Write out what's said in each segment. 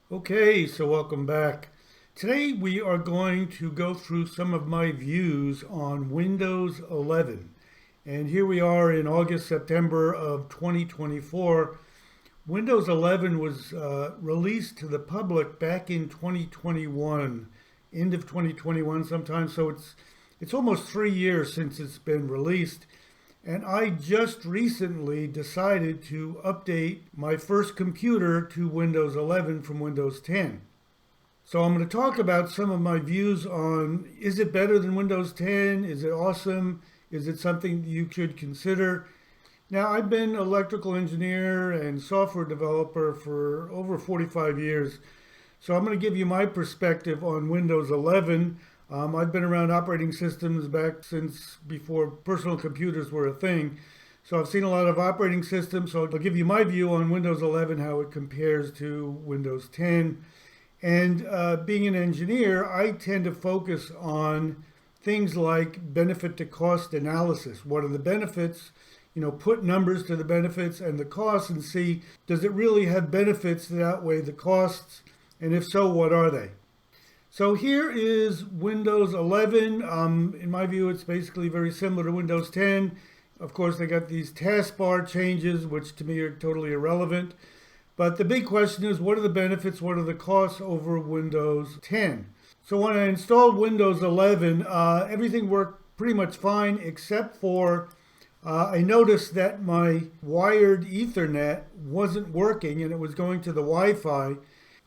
Okay, so welcome back. Today we are going to go through some of my views on Windows 11. And here we are in August, September of 2024. Windows 11 was released to the public back in 2021, end of 2021 sometime. So it's almost 3 years since it's been released. And I just recently decided to update my first computer to Windows 11 from Windows 10. So I'm going to talk about some of my views on, is it better than Windows 10? Is it awesome? Is it something you should consider? Now, I've been electrical engineer and software developer for over 45 years. So I'm going to give you my perspective on Windows 11. I've been around operating systems back since before personal computers were a thing. So I've seen a lot of operating systems. So I'll give you my view on Windows 11, how it compares to Windows 10. And being an engineer, I tend to focus on things like benefit to cost analysis. What are the benefits? Put numbers to the benefits and the costs and see, does it really have benefits that outweigh the costs? And if so, what are they? So here is Windows 11. In my view, it's basically very similar to Windows 10. Of course, they got these taskbar changes, which to me are totally irrelevant. But the big question is, what are the benefits? What are the costs over Windows 10? So when I installed Windows 11, everything worked pretty much fine, except for I noticed that my wired Ethernet wasn't working and it was going to the Wi-Fi.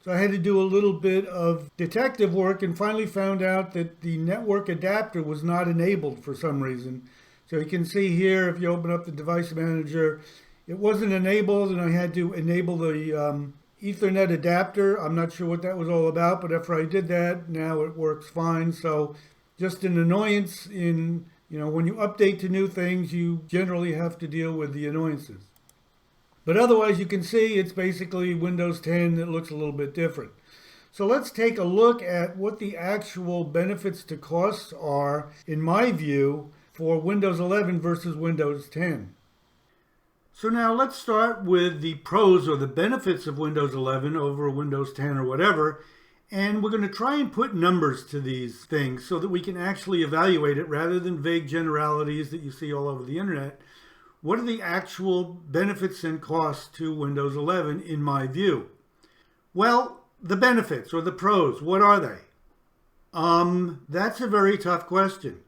So I had to do a little bit of detective work and finally found out that the network adapter was not enabled for some reason. So you can see here, if you open up the device manager, it wasn't enabled and I had to enable the Ethernet adapter. I'm not sure what that was all about, but after I did that, now it works fine. So just an annoyance in, when you update to new things, you generally have to deal with the annoyances. But otherwise, you can see it's basically Windows 10 that looks a little bit different. So let's take a look at what the actual benefits to costs are, in my view, for Windows 11 versus Windows 10. So now let's start with the pros or the benefits of Windows 11 over Windows 10 or whatever. And we're going to try and put numbers to these things so that we can actually evaluate it rather than vague generalities that you see all over the internet. What are the actual benefits and costs to Windows 11 in my view? Well, the benefits or the pros, what are they? That's a very tough question.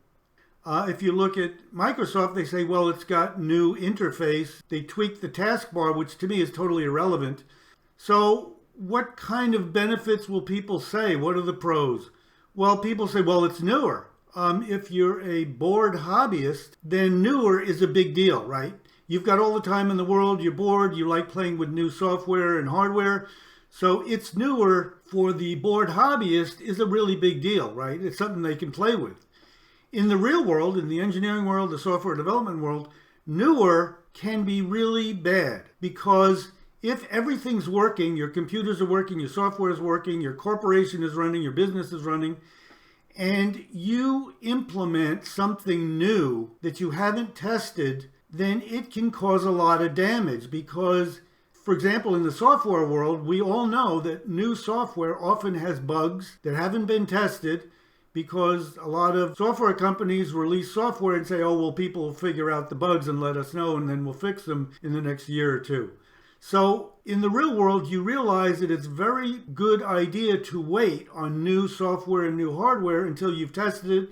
If you look at Microsoft, they say, well, it's got new interface. They tweaked the taskbar, which to me is totally irrelevant. So what kind of benefits will people say? What are the pros? Well, people say, well, it's newer. If you're a bored hobbyist, then newer is a big deal, right? You've got all the time in the world, you're bored, you like playing with new software and hardware. So it's newer for the bored hobbyist is a really big deal, right? It's something they can play with. In the real world, in the engineering world, the software development world, newer can be really bad because if everything's working, your computers are working, your software is working, your corporation is running, your business is running, and you implement something new that you haven't tested, then it can cause a lot of damage because, for example, in the software world, we all know that new software often has bugs that haven't been tested because a lot of software companies release software and say, oh, well, people will figure out the bugs and let us know, and then we'll fix them in the next year or two. So in the real world, you realize that it's a very good idea to wait on new software and new hardware until you've tested it,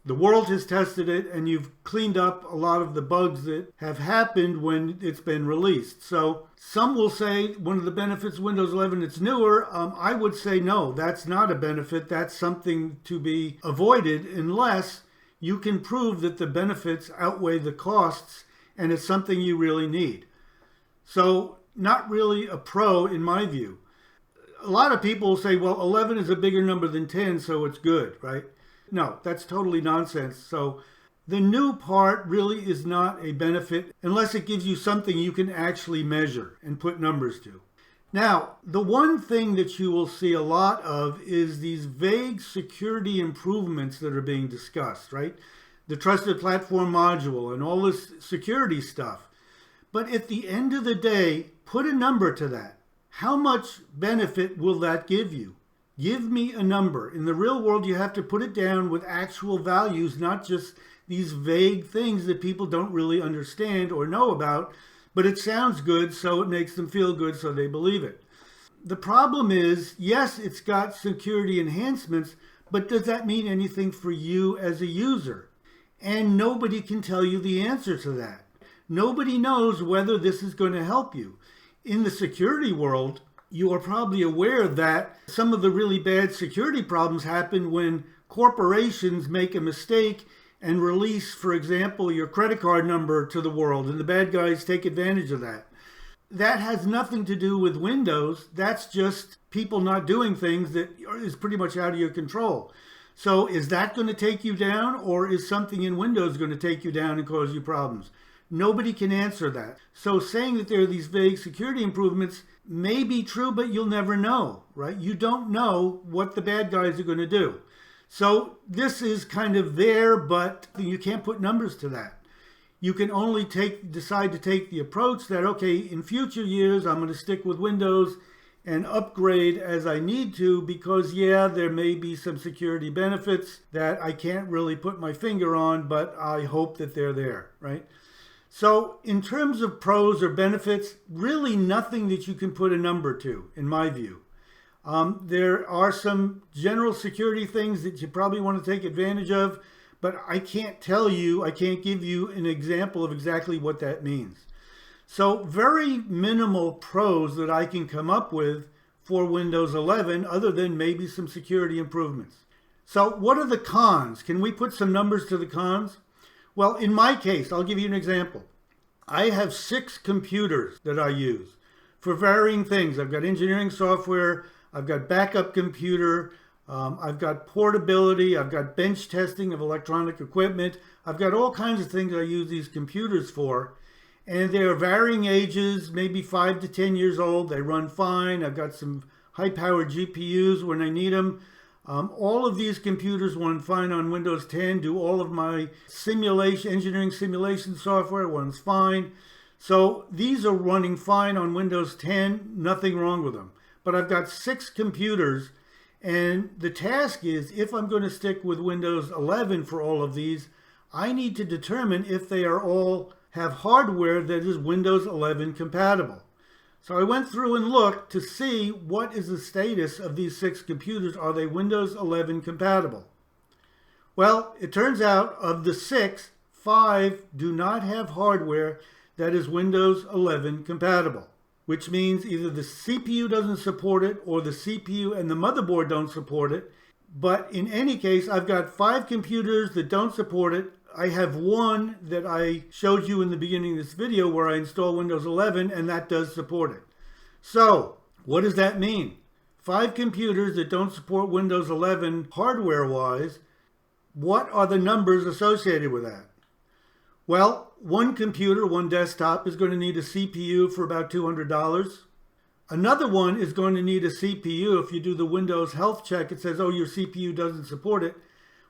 the world has tested it, and you've cleaned up a lot of the bugs that have happened when it's been released. So some will say one of the benefits of Windows 11, it's newer. I would say no, that's not a benefit. That's something to be avoided unless you can prove that the benefits outweigh the costs and it's something you really need. So not really a pro in my view. A lot of people say, well, 11 is a bigger number than 10, so it's good, right? No, that's totally nonsense. So the new part really is not a benefit unless it gives you something you can actually measure and put numbers to. Now, the one thing that you will see a lot of is these vague security improvements that are being discussed, right? The Trusted Platform Module and all this security stuff. But at the end of the day, put a number to that. How much benefit will that give you? Give me a number. In the real world, you have to put it down with actual values, not just these vague things that people don't really understand or know about, but it sounds good, so it makes them feel good, so they believe it. The problem is, yes, it's got security enhancements, but does that mean anything for you as a user? And nobody can tell you the answer to that. Nobody knows whether this is going to help you. In the security world, you are probably aware that some of the really bad security problems happen when corporations make a mistake and release, for example, your credit card number to the world, and the bad guys take advantage of that. That has nothing to do with Windows. That's just people not doing things that is pretty much out of your control. So is that going to take you down, or is something in Windows going to take you down and cause you problems? Nobody can answer that. So saying that there are these vague security improvements may be true, but you'll never know, right? You don't know what the bad guys are going to do. So this is kind of there, but you can't put numbers to that. You can only decide to take the approach that, okay, in future years, I'm going to stick with Windows and upgrade as I need to, because yeah, there may be some security benefits that I can't really put my finger on, but I hope that they're there, right? So in terms of pros or benefits, really nothing that you can put a number to, in my view. There are some general security things that you probably want to take advantage of, but I can't tell you, I can't give you an example of exactly what that means. So very minimal pros that I can come up with for Windows 11, other than maybe some security improvements. So what are the cons? Can we put some numbers to the cons? Well, in my case, I'll give you an example. I have 6 computers that I use for varying things. I've got engineering software, I've got backup computer, I've got portability, I've got bench testing of electronic equipment. I've got all kinds of things I use these computers for. And they're varying ages, maybe 5 to 10 years old. They run fine. I've got some high-powered GPUs when I need them. All of these computers run fine on Windows 10, do all of my engineering simulation software runs fine. So these are running fine on Windows 10, nothing wrong with them. But I've got 6 computers, and the task is, if I'm going to stick with Windows 11 for all of these, I need to determine if they are all have hardware that is Windows 11 compatible. So I went through and looked to see what is the status of these 6 computers. Are they Windows 11 compatible? Well, it turns out of the 6, 5 do not have hardware that is Windows 11 compatible, which means either the CPU doesn't support it or the CPU and the motherboard don't support it. But in any case, I've got 5 computers that don't support it. I have one that I showed you in the beginning of this video where I install Windows 11, and that does support it. So what does that mean? 5 computers that don't support Windows 11 hardware-wise. What are the numbers associated with that? Well, one computer, one desktop, is going to need a CPU for about $200. Another one is going to need a CPU. If you do the Windows health check, it says, oh, your CPU doesn't support it.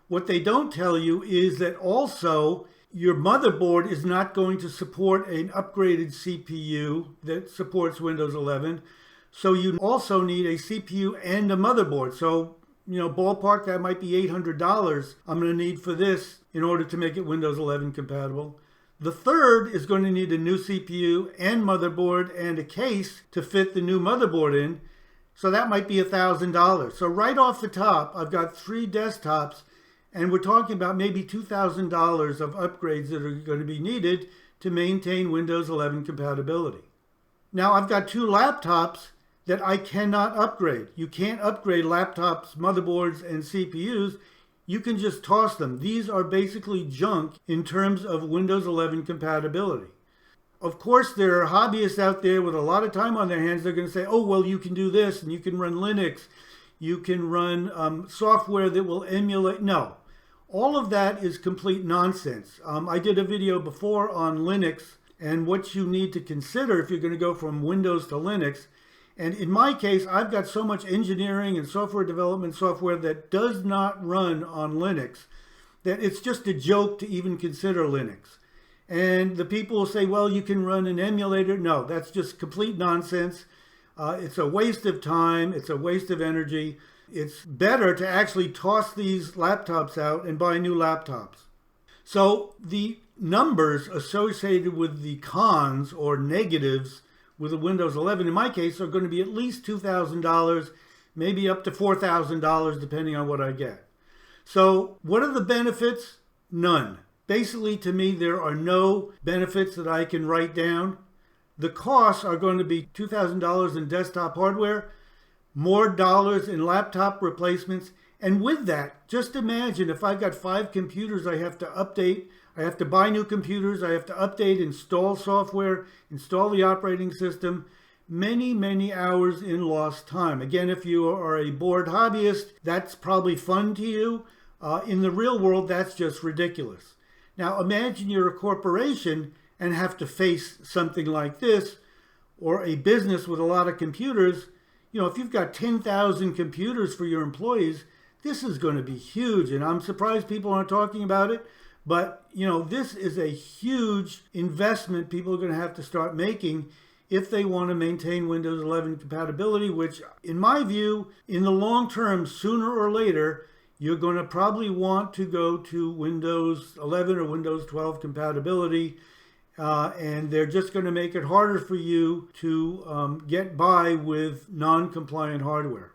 What they don't tell you is that also your motherboard is not going to support an upgraded CPU that supports Windows 11. So you also need a CPU and a motherboard. So, ballpark, that might be $800 I'm going to need for this in order to make it Windows 11 compatible. The third is going to need a new CPU and motherboard and a case to fit the new motherboard in. So that might be $1,000. So right off the top, I've got 3 desktops, and we're talking about maybe $2,000 of upgrades that are going to be needed to maintain Windows 11 compatibility. Now I've got 2 laptops that I cannot upgrade. You can't upgrade laptops, motherboards, and CPUs. You can just toss them. These are basically junk in terms of Windows 11 compatibility. Of course, there are hobbyists out there with a lot of time on their hands. They're going to say, oh, well, you can do this, and you can run Linux. You can run software that will emulate. No, all of that is complete nonsense. I did a video before on Linux and what you need to consider if you're going to go from Windows to Linux. And in my case, I've got so much engineering and software development software that does not run on Linux that it's just a joke to even consider Linux. And the people will say, well, you can run an emulator. No, that's just complete nonsense. It's a waste of time. It's a waste of energy. It's better to actually toss these laptops out and buy new laptops. So the numbers associated with the cons or negatives with the Windows 11, in my case, are going to be at least $2,000, maybe up to $4,000, depending on what I get. So what are the benefits? None. Basically, to me, there are no benefits that I can write down. The costs are going to be $2,000 in desktop hardware, more dollars in laptop replacements. And with that, just imagine if I've got 5 computers I have to update, I have to buy new computers, I have to update, install software, install the operating system, many, many hours in lost time. Again, if you are a bored hobbyist, that's probably fun to you. In the real world, that's just ridiculous. Now, imagine you're a corporation and have to face something like this, or a business with a lot of computers. You know, if you've got 10,000 computers for your employees, this is going to be huge. And I'm surprised people aren't talking about it. But, you know, this is a huge investment people are going to have to start making if they want to maintain Windows 11 compatibility, which, in my view, in the long term, sooner or later, you're going to probably want to go to Windows 11 or Windows 12 compatibility. And they're just going to make it harder for you to get by with non-compliant hardware.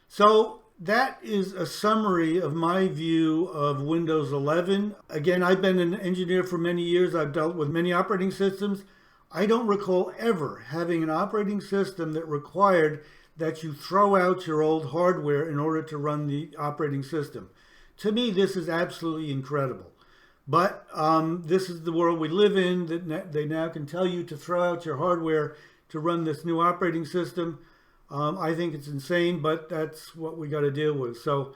So that is a summary of my view of Windows 11. Again, I've been an engineer for many years. I've dealt with many operating systems. I don't recall ever having an operating system that required that you throw out your old hardware in order to run the operating system. To me, this is absolutely incredible. But this is the world we live in, that they now can tell you to throw out your hardware to run this new operating system. I think it's insane, but that's what we got to deal with. So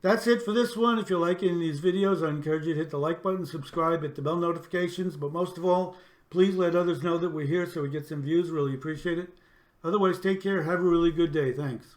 that's it for this one. If you're liking these videos, I encourage you to hit the like button, subscribe, hit the bell notifications. But most of all, please let others know that we're here so we get some views. Really appreciate it. Otherwise, take care. Have a really good day. Thanks.